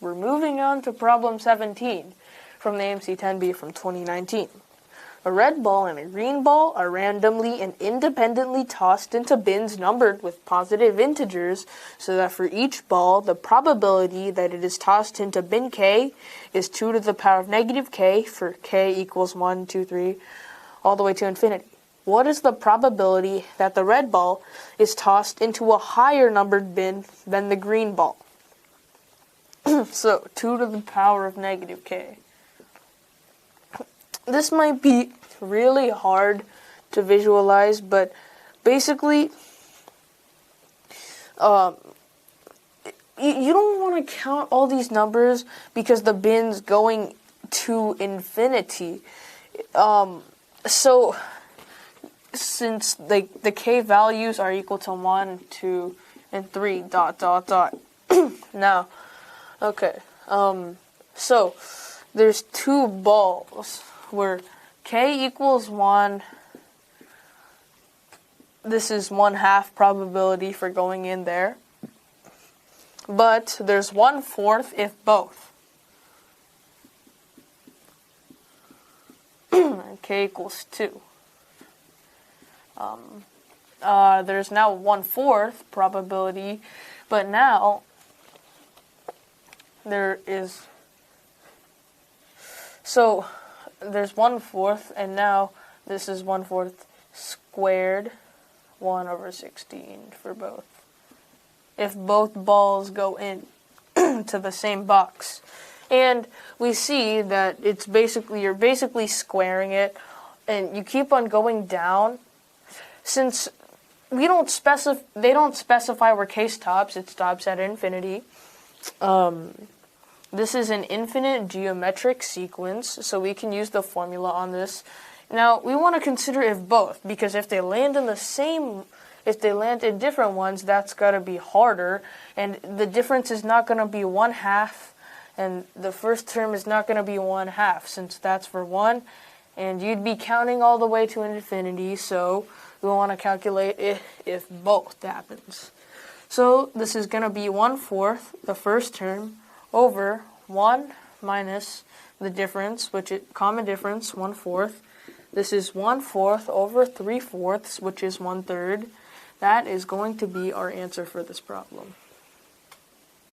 we're moving on to problem 17 from the Amc 10B from 2019. A red ball and a green ball are randomly and independently tossed into bins numbered with positive integers so that for each ball, the probability that it is tossed into bin K is 2 to the power of negative K for K equals 1, 2, 3, all the way to infinity. What is the probability that the red ball is tossed into a higher numbered bin than the green ball? So, 2 to the power of negative K. This might be really hard to visualize, but basically, you don't want to count all these numbers because the bin's going to infinity. So, since the K values are equal to 1, 2, and 3, ... Now, okay, so there's two balls where K equals 1, this is 1/2 probability for going in there, but there's 1/4 if both. And K equals 2. There's now 1/4 probability, but now there is, so there's 1/4, and now this is 1/4 squared, 1 over 16 for both. If both balls go in to the same box. And we see that it's you're basically squaring it, and you keep on going down. Since they don't specify where K stops, it stops at infinity. This is an infinite geometric sequence, so we can use the formula on this. Now, we want to consider if both, because if they land in different ones, that's got to be harder, and the difference is not going to be 1/2, and the first term is not going to be 1/2, since that's for 1, and you'd be counting all the way to infinity, so we want to calculate if both happens. So this is going to be 1/4, the first term, over 1 minus the difference, which is common difference, 1/4. This is 1/4 over 3/4, which is 1/3. That is going to be our answer for this problem.